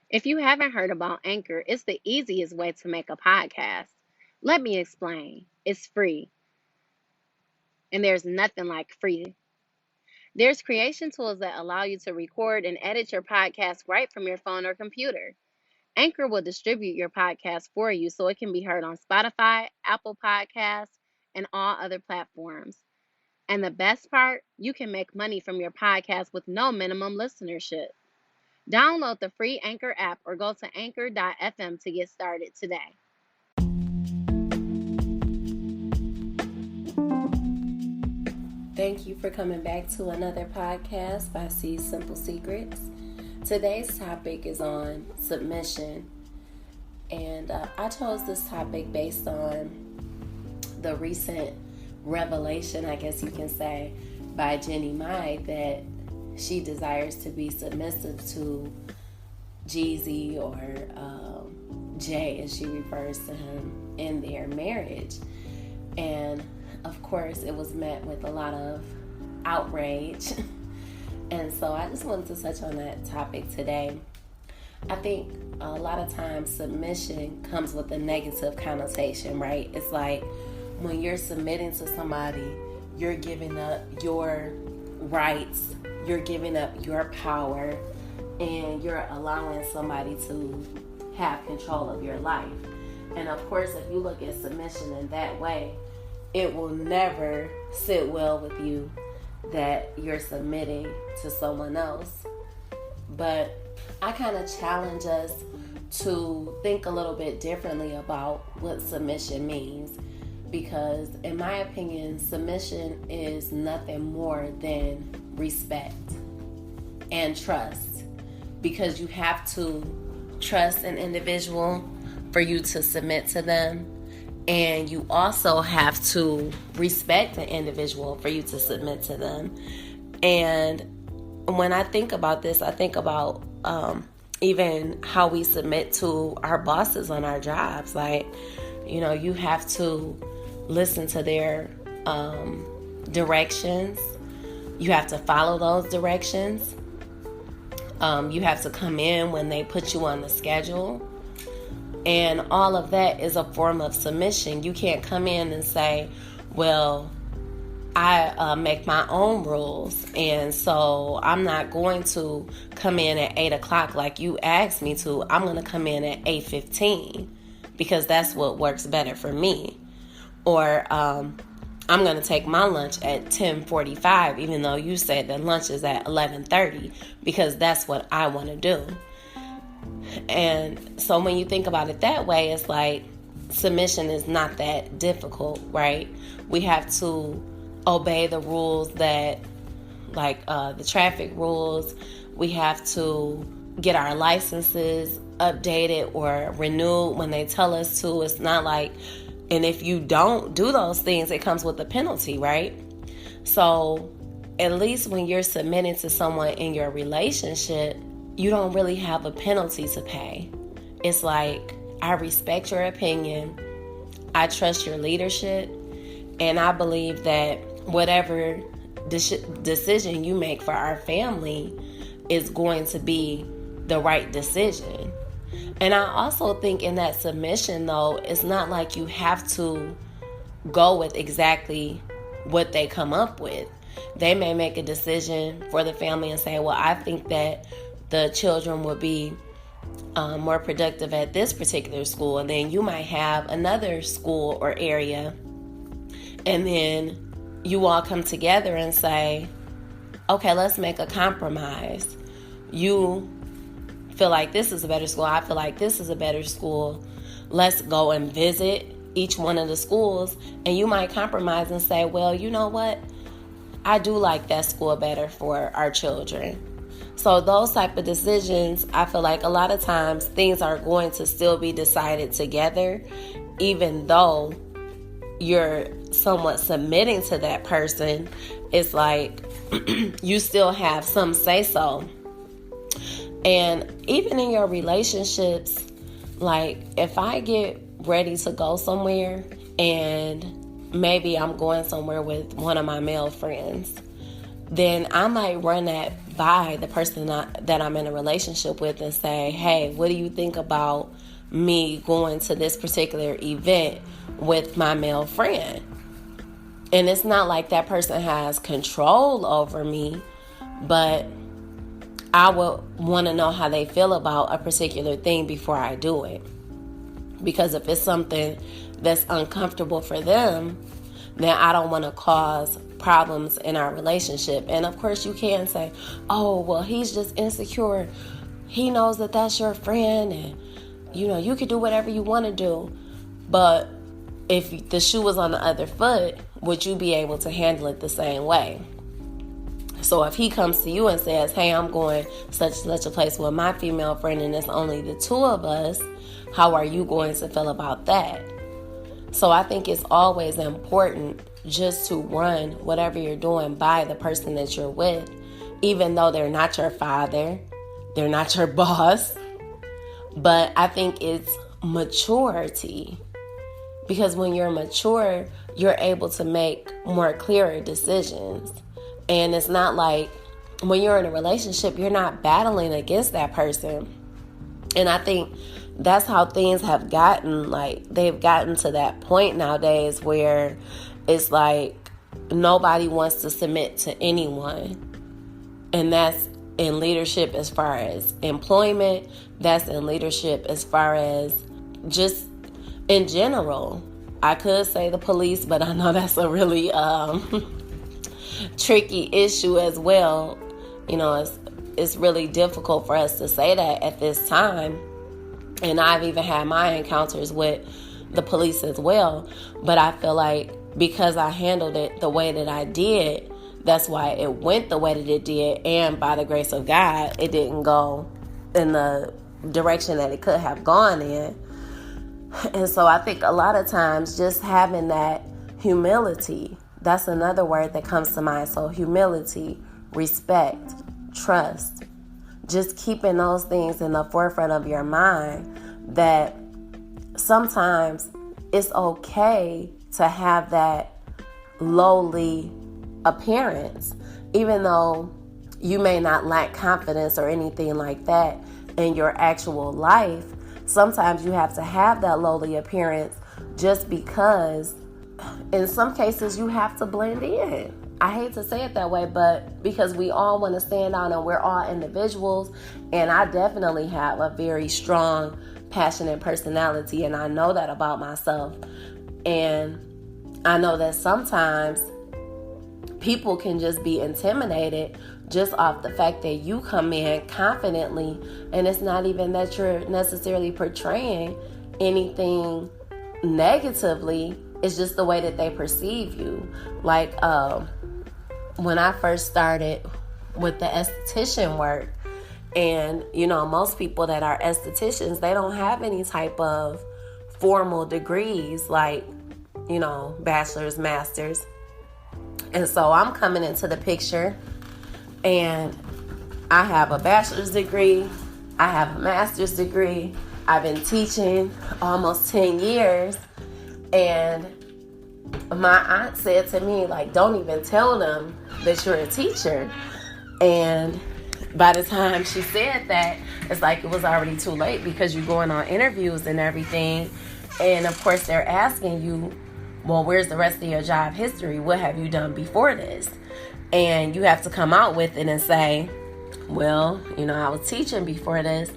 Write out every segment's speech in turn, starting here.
If you haven't heard about Anchor, it's the easiest way to make a podcast. Let me explain. It's free, and there's nothing like free. There's creation tools that allow you to record and edit your podcast right from your phone or computer. Anchor will distribute your podcast for you so it can be heard on Spotify, Apple Podcasts, and all other platforms. And the best part, you can make money from your podcast with no minimum listenership. Download the free Anchor app or go to anchor.fm to get started today. Thank you for coming back to another podcast by C Simple Secrets. Today's topic is on submission, and I chose this topic based on the recent revelation, I guess you can say, by Jeannie Mai that she desires to be submissive to Jeezy, or Jay as she refers to him, in their marriage. And of course it was met with a lot of outrage. And so I just wanted to touch on that topic today. I think a lot of times submission comes with a negative connotation, right? It's like when you're submitting to somebody, you're giving up your rights, you're giving up your power, and you're allowing somebody to have control of your life. And of course, if you look at submission in that way, it will never sit well with you that you're submitting to someone else. But I kind of challenge us to think a little bit differently about what submission means, because in my opinion, submission is nothing more than respect and trust, because you have to trust an individual for you to submit to them, and you also have to respect an individual for you to submit to them. And when I think about this, I think about even how we submit to our bosses on our jobs. Like, you have to listen to their directions. You have to follow those directions. You have to come in when they put you on the schedule. And all of that is a form of submission. You can't come in and say, well, I make my own rules, and so I'm not going to come in at 8 o'clock like you asked me to. I'm going to come in at 8:15 because that's what works better for me. Or I'm going to take my lunch at 10:45 even though you said that lunch is at 11:30 because that's what I want to do. And so when you think about it that way, it's like submission is not that difficult, right? We have to obey the rules that, like the traffic rules. We have to get our licenses updated or renewed when they tell us to. It's not like, and if you don't do those things, it comes with a penalty, right? So at least when you're submitting to someone in your relationship, you don't really have a penalty to pay. It's like, I respect your opinion, I trust your leadership, and I believe that whatever decision you make for our family is going to be the right decision. And I also think in that submission, though, it's not like you have to go with exactly what they come up with. They may make a decision for the family and say, well, I think that the children would be more productive at this particular school. And then you might have another school or area. And then you all come together and say, okay, let's make a compromise. You feel like this is a better school. I feel like this is a better school. Let's go and visit each one of the schools. And you might compromise and say, well, you know what? I do like that school better for our children. So those type of decisions, I feel like a lot of times things are going to still be decided together, even though you're somewhat submitting to that person. It's like you still have some say so. And even in your relationships, like if I get ready to go somewhere and maybe I'm going somewhere with one of my male friends, then I might run that by the person that I'm in a relationship with and say, hey, what do you think about me going to this particular event with my male friend? And it's not like that person has control over me, but I would want to know how they feel about a particular thing before I do it. Because if it's something that's uncomfortable for them, then I don't want to cause problems in our relationship. And of course you can say, oh, well, he's just insecure. He knows that that's your friend and, you can do whatever you want to do. But if the shoe was on the other foot, would you be able to handle it the same way? So if he comes to you and says, hey, I'm going such a place with my female friend and it's only the two of us, how are you going to feel about that? So I think it's always important just to run whatever you're doing by the person that you're with, even though they're not your father, they're not your boss. But I think it's maturity. Because when you're mature, you're able to make more clearer decisions. And it's not like when you're in a relationship, you're not battling against that person. And I think that's how things have gotten, they've gotten to that point nowadays where it's like nobody wants to submit to anyone. And that's in leadership as far as employment. That's in leadership as far as just in general. I could say the police, but I know that's a really tricky issue as well. It's really difficult for us to say that at this time. And I've even had my encounters with the police as well. But I feel like because I handled it the way that I did, that's why it went the way that it did. And by the grace of God, it didn't go in the direction that it could have gone in. And so I think a lot of times just having that humility, that's another word that comes to mind. So humility, respect, trust, just keeping those things in the forefront of your mind, that sometimes it's okay to have that lowly appearance, even though you may not lack confidence or anything like that in your actual life. Sometimes you have to have that lowly appearance just because in some cases you have to blend in. I hate to say it that way, but because we all want to stand out and we're all individuals, and I definitely have a very strong, passionate personality, and I know that about myself. And I know that sometimes people can just be intimidated just off the fact that you come in confidently, and it's not even that you're necessarily portraying anything negatively. It's just the way that they perceive you. Like when I first started with the esthetician work, and most people that are estheticians, they don't have any type of formal degrees like bachelor's, master's. And so I'm coming into the picture and I have a bachelor's degree, I have a master's degree, I've been teaching almost 10 years, and my aunt said to me, don't even tell them that you're a teacher. And by the time she said that, it's like it was already too late, because you're going on interviews and everything. And of course they're asking you, well, where's the rest of your job history? What have you done before this? And you have to come out with it and say, well, I was teaching before this.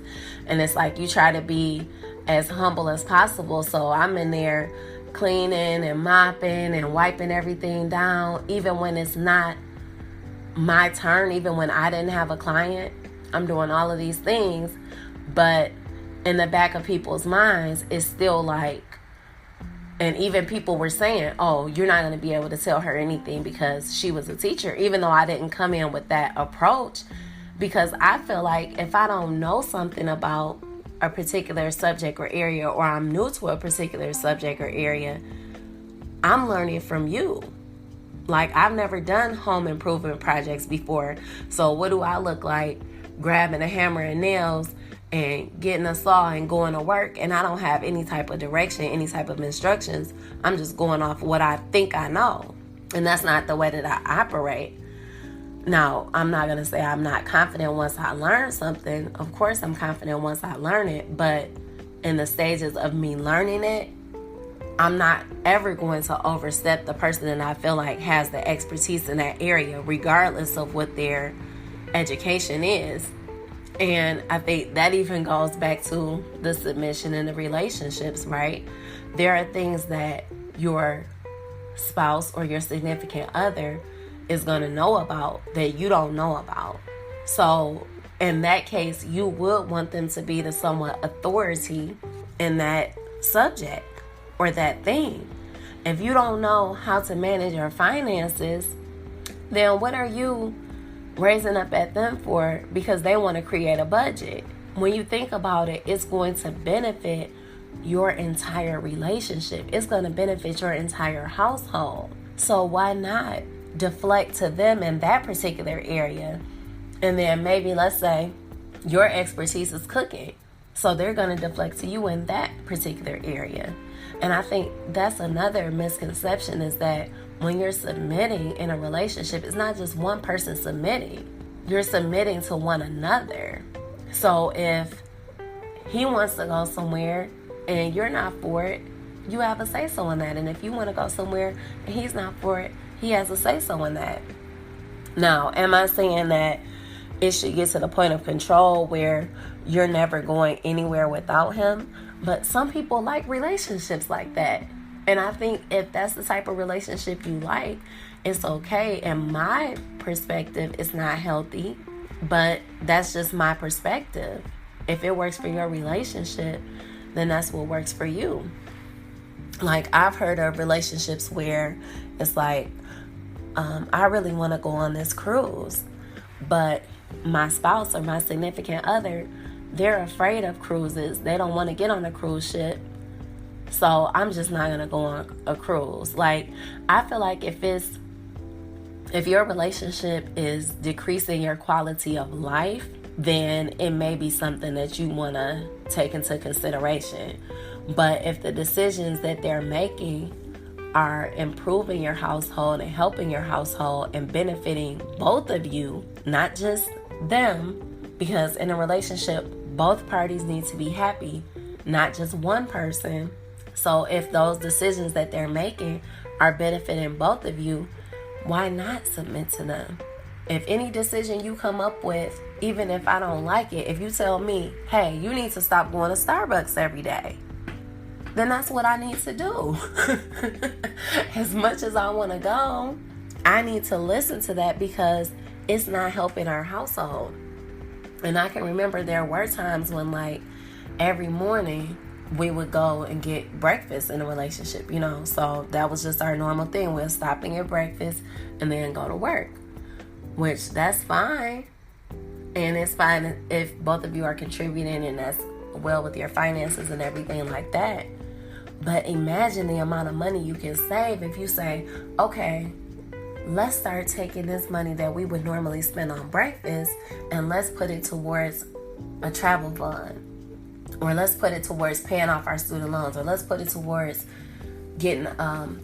And it's like you try to be as humble as possible. So I'm in there cleaning and mopping and wiping everything down, even when it's not my turn, even when I didn't have a client. I'm doing all of these things, but in the back of people's minds, it's still like, and even people were saying, oh, you're not going to be able to tell her anything because she was a teacher, even though I didn't come in with that approach. Because I feel like if I don't know something about a particular subject or area, or I'm new to a particular subject or area, I'm learning from you. Like, I've never done home improvement projects before. So what do I look like grabbing a hammer and nails and getting a saw and going to work, and I don't have any type of direction, any type of instructions? I'm just going off what I think I know. And that's not the way that I operate. Now, I'm not going to say I'm not confident once I learn something. Of course, I'm confident once I learn it, but in the stages of me learning it, I'm not ever going to overstep the person that I feel like has the expertise in that area, regardless of what their education is. And I think that even goes back to the submission in the relationships, right? There are things that your spouse or your significant other is going to know about that you don't know about. So in that case, you would want them to be the somewhat authority in that subject or that thing. If you don't know how to manage your finances, then what are you raising up at them for? Because they want to create a budget. When you think about it, it's going to benefit your entire relationship. It's going to benefit your entire household. So why not deflect to them in that particular area? And then maybe, let's say, your expertise is cooking. So they're going to deflect to you in that particular area. And I think that's another misconception, is that when you're submitting in a relationship, it's not just one person submitting. You're submitting to one another. So if he wants to go somewhere and you're not for it, you have a say-so in that. And if you want to go somewhere and he's not for it, he has a say-so in that. Now, am I saying that it should get to the point of control where you're never going anywhere without him? But some people like relationships like that. And I think if that's the type of relationship you like, it's okay. In my perspective, it's not healthy, but that's just my perspective. If it works for your relationship, then that's what works for you. Like, I've heard of relationships where it's like, I really want to go on this cruise, but my spouse or my significant other, they're afraid of cruises. They don't want to get on a cruise ship. So I'm just not going to go on a cruise. Like, I feel like if your relationship is decreasing your quality of life, then it may be something that you want to take into consideration. But if the decisions that they're making are improving your household and helping your household and benefiting both of you, not just them, because in a relationship, both parties need to be happy, not just one person. So if those decisions that they're making are benefiting both of you, why not submit to them? If any decision you come up with, even if I don't like it, if you tell me, hey, you need to stop going to Starbucks every day, then that's what I need to do. As much as I want to go, I need to listen to that because it's not helping our household. And I can remember there were times when, like, every morning we would go and get breakfast in a relationship, you know. So that was just our normal thing. We'll stop and get breakfast and then go to work, which that's fine. And it's fine if both of you are contributing and that's well with your finances and everything like that. But imagine the amount of money you can save if you say, okay, let's start taking this money that we would normally spend on breakfast and let's put it towards a travel fund. Or let's put it towards paying off our student loans. Or let's put it towards getting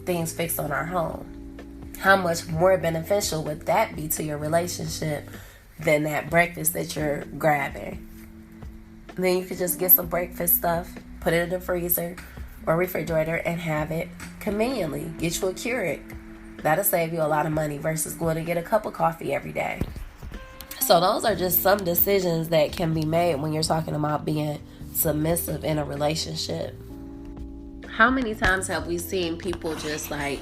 things fixed on our home. How much more beneficial would that be to your relationship than that breakfast that you're grabbing? And then you could just get some breakfast stuff, put it in the freezer or refrigerator and have it conveniently. Get you a Keurig. That'll save you a lot of money versus going to get a cup of coffee every day. So those are just some decisions that can be made when you're talking about being submissive in a relationship. How many times have we seen people just like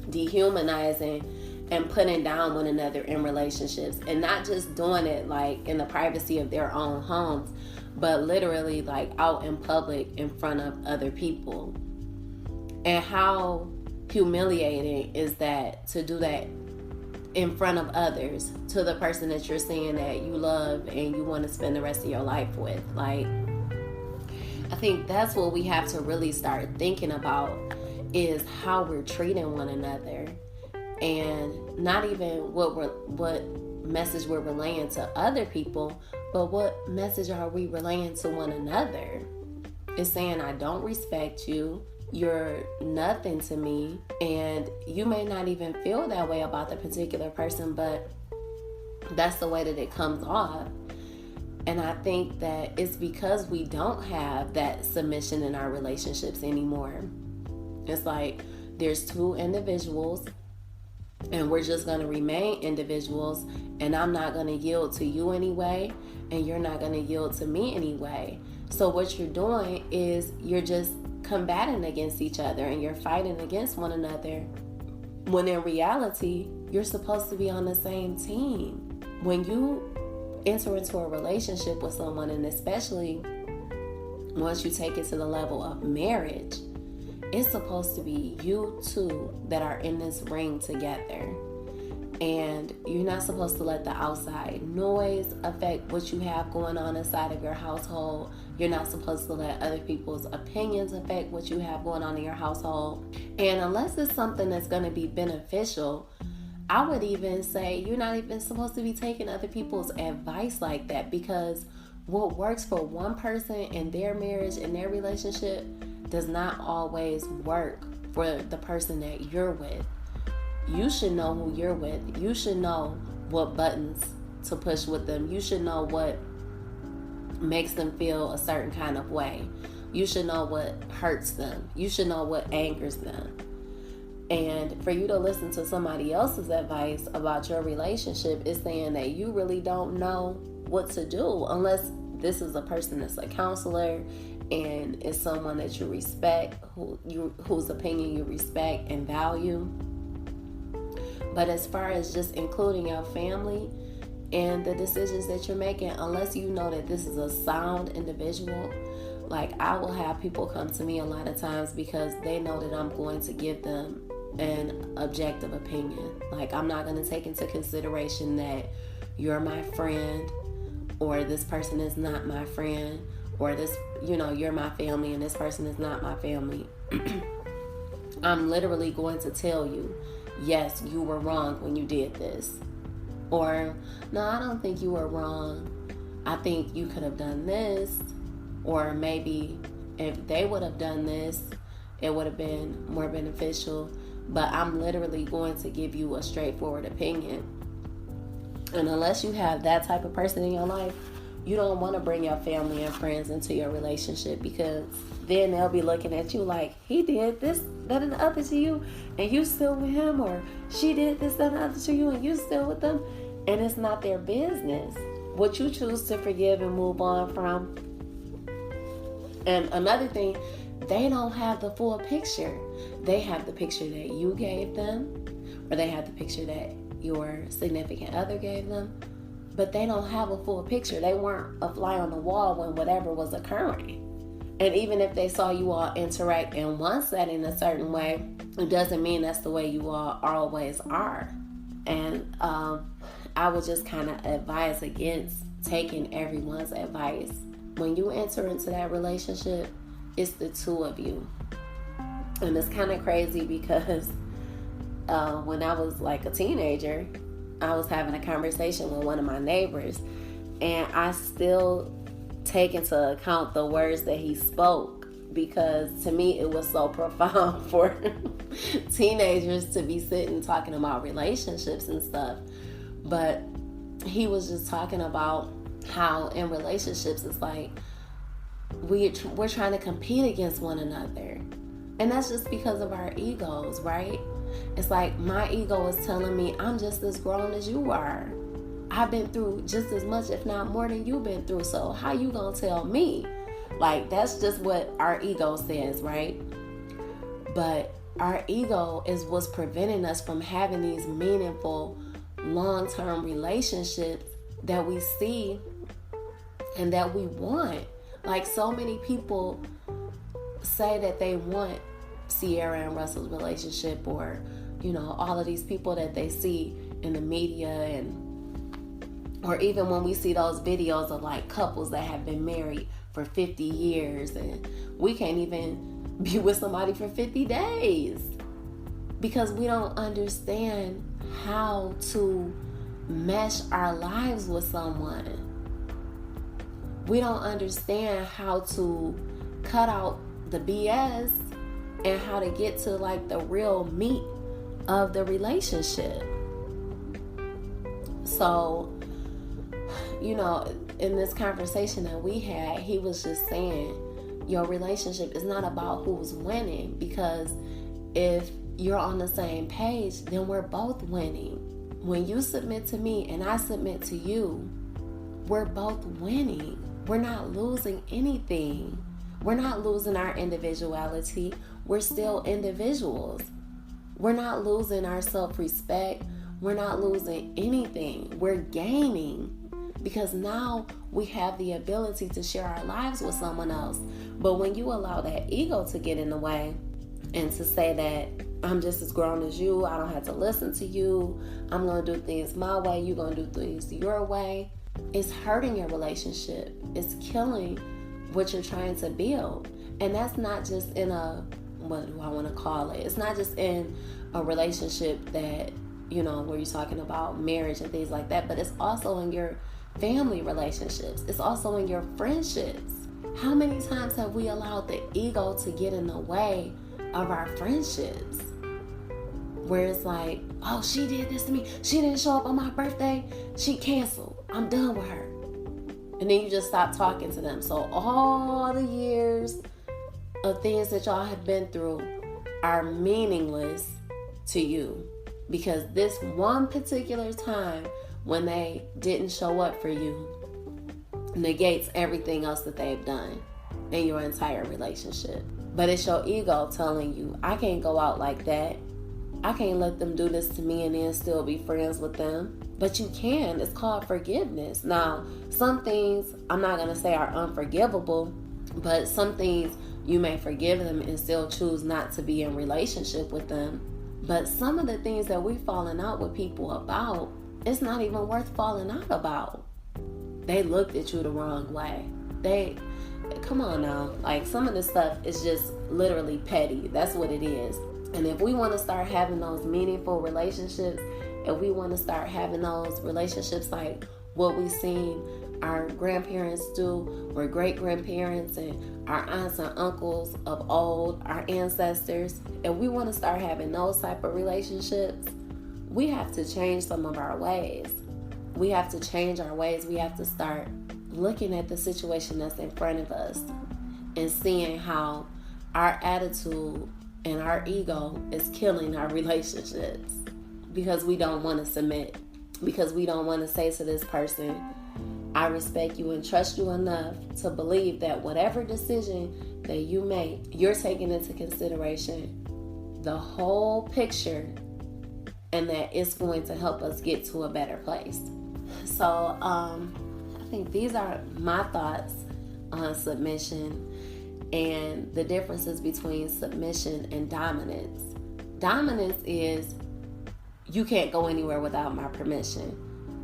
dehumanizing and putting down one another in relationships, and not just doing it like in the privacy of their own homes, but literally like out in public in front of other people? And how humiliating is that to do that in front of others to the person that you're seeing that you love and you want to spend the rest of your life with? Like, I think that's what we have to really start thinking about, is how we're treating one another, and not even what message we're relaying to other people, but what message are we relaying to one another? It's saying, I don't respect you, you're nothing to me, and you may not even feel that way about the particular person, but That's the way that it comes off. And I think that it's because we don't have that submission in our relationships anymore. It's like there's two individuals and we're just going to remain individuals, and I'm not going to yield to you anyway, and you're not going to yield to me anyway. So what you're doing is you're just combating against each other and you're fighting against one another, when in reality you're supposed to be on the same team. When you enter into a relationship with someone, and especially once you take it to the level of marriage, it's supposed to be you two that are in this ring together. And you're not supposed to let the outside noise affect what you have going on inside of your household. You're not supposed to let other people's opinions affect what you have going on in your household. And unless it's something that's going to be beneficial, I would even say you're not even supposed to be taking other people's advice like that, because what works for one person in their marriage and their relationship does not always work for the person that you're with. You should know who you're with. You should know what buttons to push with them. You should know what makes them feel a certain kind of way. You should know what hurts them. You should know what angers them. And for you to listen to somebody else's advice about your relationship is saying that you really don't know what to do, unless this is a person that's a counselor and is someone that you respect, whose opinion you respect and value. But as far as just including your family and the decisions that you're making, unless you know that this is a sound individual, like I will have people come to me a lot of times because they know that I'm going to give them an objective opinion. Like I'm not going to take into consideration that you're my friend, or this person is not my friend, or this, you're my family and this person is not my family. I'm literally going to tell you, yes, you were wrong when you did this. Or, no, I don't think you were wrong. I think you could have done this. Or maybe if they would have done this, it would have been more beneficial. But I'm literally going to give you a straightforward opinion. And unless you have that type of person in your life, you don't want to bring your family and friends into your relationship, because then they'll be looking at you like, he did this, that, and the other to you, and you still with him, or she did this, that, and the other to you, and you still with them. And it's not their business what you choose to forgive and move on from. And another thing, they don't have the full picture. They have the picture that you gave them, or they have the picture that your significant other gave them, but they don't have a full picture. They weren't a fly on the wall when whatever was occurring. And even if they saw you all interact in one setting a certain way, it doesn't mean that's the way you all always are. And I would just kind of advise against taking everyone's advice. When you enter into that relationship, it's the two of you. And it's kind of crazy because when I was like a teenager, I was having a conversation with one of my neighbors, and I still take into account the words that he spoke, because to me it was so profound for teenagers to be sitting talking about relationships and stuff. But he was just talking about how in relationships it's like we're trying to compete against one another, and that's just because of our egos, right? It's like my ego is telling me I'm just as grown as you are. I've been through just as much, if not more than you've been through. So how you gonna tell me? Like, that's just what our ego says, right? But our ego is what's preventing us from having these meaningful, long-term relationships that we see and that we want. Like, so many people say that they want Sierra and Russell's relationship, or all of these people that they see in the media, and or even when we see those videos of like couples that have been married for 50 years and we can't even be with somebody for 50 days because we don't understand how to mesh our lives with someone. We don't understand how to cut out the BS and how to get to like the real meat of the relationship. So In this conversation that we had, he was just saying your relationship is not about who's winning, because if you're on the same page, then we're both winning. When you submit to me and I submit to you, we're both winning. We're not losing anything. We're not losing our individuality. We're still individuals. We're not losing our self-respect. We're not losing anything. We're gaining, because now we have the ability to share our lives with someone else. But when you allow that ego to get in the way and to say that I'm just as grown as you, I don't have to listen to you, I'm going to do things my way, you're going to do things your way, it's hurting your relationship. It's killing what you're trying to build. And that's not just in what do I want to call it? It's not just in a relationship that, where you're talking about marriage and things like that, but it's also in your family relationships. It's also in your friendships. How many times have we allowed the ego to get in the way of our friendships? Where it's like, oh, she did this to me. She didn't show up on my birthday. She canceled. I'm done with her. And then you just stop talking to them. So all the years of things that y'all have been through are meaningless to you, because this one particular time when they didn't show up for you negates everything else that they've done in your entire relationship. But it's your ego telling you, I can't go out like that. I can't let them do this to me and then still be friends with them. But you can. It's called forgiveness. Now, some things I'm not going to say are unforgivable, but some things you may forgive them and still choose not to be in relationship with them. But some of the things that we've fallen out with people about, it's not even worth falling out about. They looked at you the wrong way. Come on now. Like, some of this stuff is just literally petty. That's what it is. And if we want to start having those meaningful relationships, if we want to start having those relationships like what we've seen our grandparents do, or great-grandparents and our aunts and uncles of old, our ancestors, if we want to start having those type of relationships, we have to change some of our ways. We have to change our ways. We have to start looking at the situation that's in front of us and seeing how our attitude and our ego is killing our relationships, because we don't want to submit, because we don't want to say to this person, I respect you and trust you enough to believe that whatever decision that you make, you're taking into consideration the whole picture, and that it's going to help us get to a better place. So I think these are my thoughts on submission and the differences between submission and dominance. Dominance is, you can't go anywhere without my permission.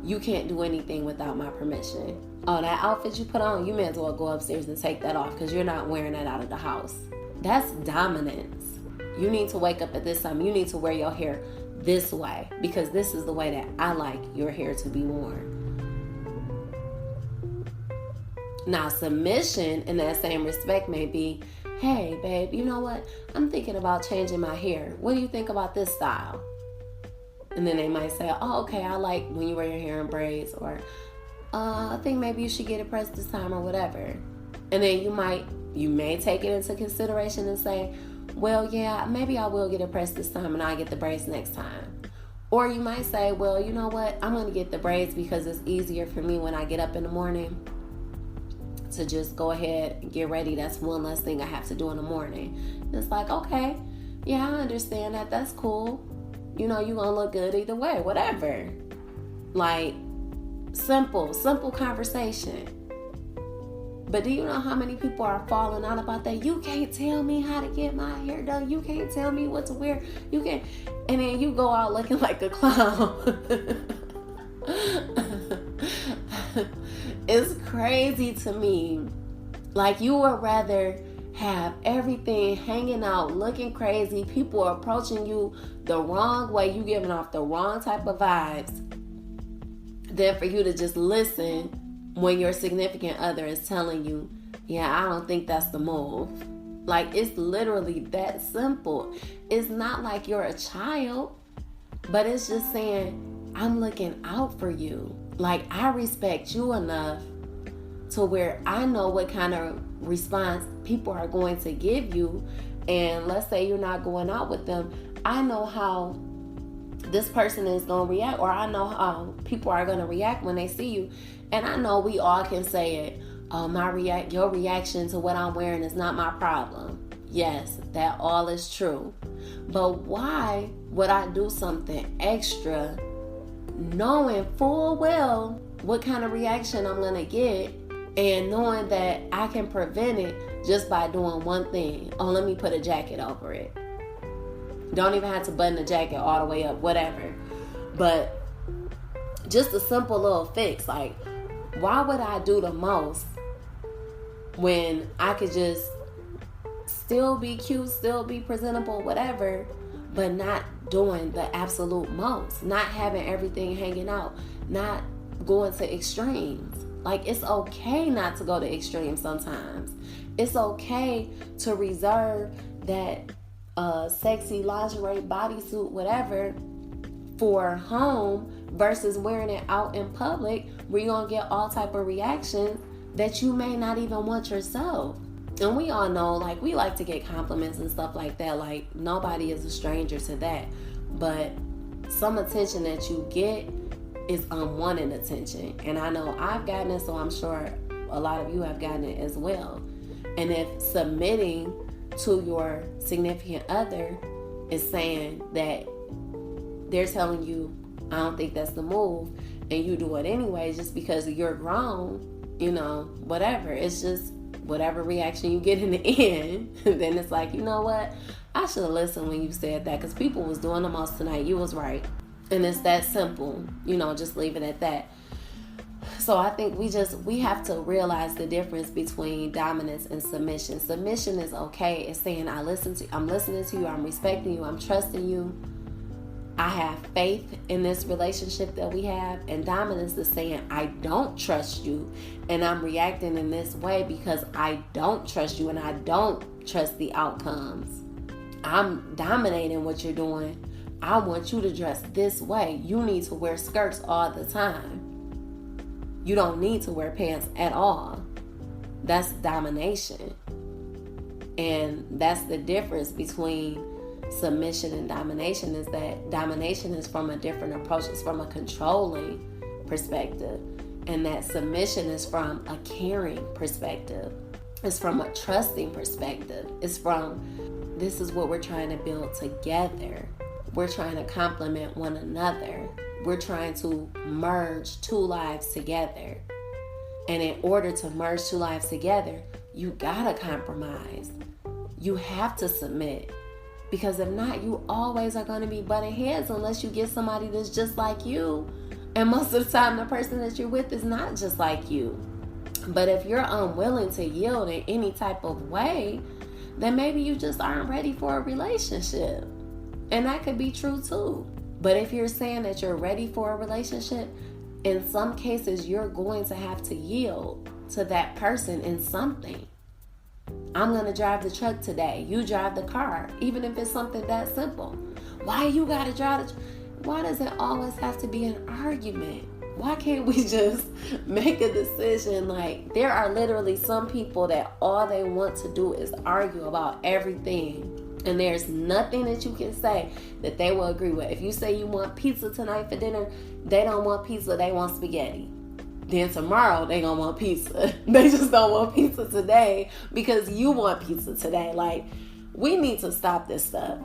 You can't do anything without my permission. Oh, that outfit you put on, you may as well go upstairs and take that off, because you're not wearing that out of the house. That's dominance. You need to wake up at this time. You need to wear your hair this way, because this is the way that I like your hair to be worn. Now, submission in that same respect may be, hey, babe, you know what? I'm thinking about changing my hair. What do you think about this style? And then they might say, oh, okay, I like when you wear your hair in braids, or I think maybe you should get it pressed this time, or whatever. And then you may take it into consideration and say, well, yeah, maybe I will get it pressed this time and I'll get the braids next time. Or you might say, well, you know what? I'm going to get the braids because it's easier for me when I get up in the morning to just go ahead and get ready. That's one less thing I have to do in the morning. And it's like, okay, yeah, I understand that. That's cool. You're going to look good either way, whatever. Like, simple conversation. But do you know how many people are falling out about that? You can't tell me how to get my hair done. You can't tell me what to wear. You can't. And then you go out looking like a clown. It's crazy to me. Like, you would rather have everything hanging out, looking crazy, people are approaching you the wrong way, you giving off the wrong type of vibes, than for you to just listen when your significant other is telling you, yeah, I don't think that's the move. Like, it's literally that simple. It's not like you're a child, but it's just saying, I'm looking out for you. Like, I respect you enough to where I know what kind of response people are going to give you. And let's say you're not going out with them, I know how this person is going to react, or I know how people are going to react when they see you. And I know we all can say it, oh, your reaction to what I'm wearing is not my problem. Yes, that all is true. But why would I do something extra knowing full well what kind of reaction I'm going to get, and knowing that I can prevent it just by doing one thing? Oh, let me put a jacket over it. Don't even have to button the jacket all the way up, whatever. But just a simple little fix. Like, why would I do the most when I could just still be cute, still be presentable, whatever, but not doing the absolute most, not having everything hanging out, not going to extremes? Like, it's okay not to go to extremes sometimes. It's okay to reserve that sexy lingerie, bodysuit, whatever, for home versus wearing it out in public where you're going to get all type of reactions that you may not even want yourself. And we all know, like, we like to get compliments and stuff like that. Like, nobody is a stranger to that. But some attention that you get is unwanted attention. And I know I've gotten it, so I'm sure a lot of you have gotten it as well. And if submitting to your significant other is saying that they're telling you, I don't think that's the move, and you do it anyway just because you're grown, whatever. It's just whatever reaction you get in the end, then it's like, you know what? I should have listened when you said that, because people was doing the most tonight. You was right. And it's that simple, just leave it at that. So I think we have to realize the difference between dominance and submission. Submission is okay. It's saying, I'm listening to you, I'm respecting you, I'm trusting you, I have faith in this relationship that we have. And dominance is saying, I don't trust you, and I'm reacting in this way because I don't trust you and I don't trust the outcomes. I'm dominating what you're doing. I want you to dress this way. You need to wear skirts all the time. You don't need to wear pants at all. That's domination. And that's the difference between submission and domination, is that domination is from a different approach. It's from a controlling perspective. And that submission is from a caring perspective. It's from a trusting perspective. It's from, this is what we're trying to build together. We're trying to complement one another. We're trying to merge two lives together. And in order to merge two lives together, you gotta compromise. You have to submit. Because if not, you always are going to be butting heads unless you get somebody that's just like you. And most of the time, the person that you're with is not just like you. But if you're unwilling to yield in any type of way, then maybe you just aren't ready for a relationship. And that could be true too. But if you're saying that you're ready for a relationship, in some cases, you're going to have to yield to that person in something. I'm going to drive the truck today. You drive the car, even if it's something that simple. Why you got to drive why does it always have to be an argument? Why can't we just make a decision? Like, there are literally some people that all they want to do is argue about everything. And there's nothing that you can say that they will agree with. If you say you want pizza tonight for dinner, they don't want pizza, they want spaghetti. Then tomorrow they gonna want pizza. They just don't want pizza today because you want pizza today. Like, we need to stop this stuff.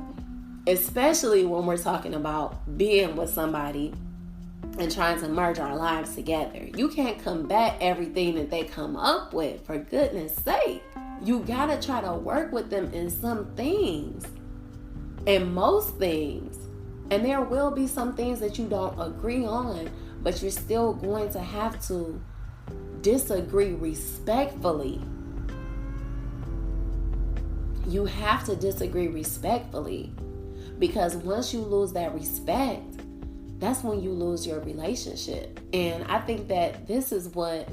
Especially when we're talking about being with somebody and trying to merge our lives together. You can't combat everything that they come up with, for goodness sake. You gotta try to work with them in some things, in most things. And there will be some things that you don't agree on, but you're still going to have to disagree respectfully. You have to disagree respectfully, because once you lose that respect, that's when you lose your relationship. And I think that this is what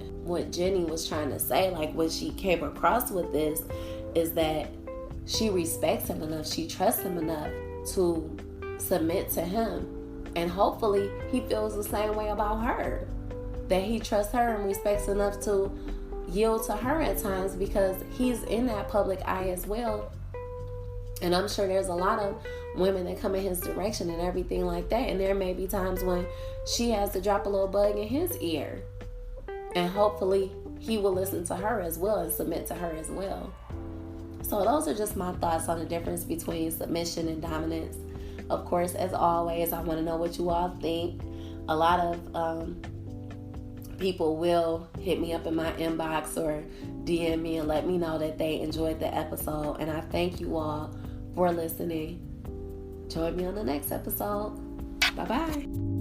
Jenny was trying to say, like what she came across with this, is that she respects him enough, she trusts him enough to submit to him. And hopefully he feels the same way about her. that he trusts her and respects enough to yield to her at times, because he's in that public eye as well. And I'm sure there's a lot of women that come in his direction and everything like that. And there may be times when she has to drop a little bug in his ear. And hopefully he will listen to her as well and submit to her as well. So those are just my thoughts on the difference between submission and dominance. Of course, as always, I want to know what you all think. A lot of people will hit me up in my inbox or DM me and let me know that they enjoyed the episode. And I thank you all for listening. Join me on the next episode. Bye-bye.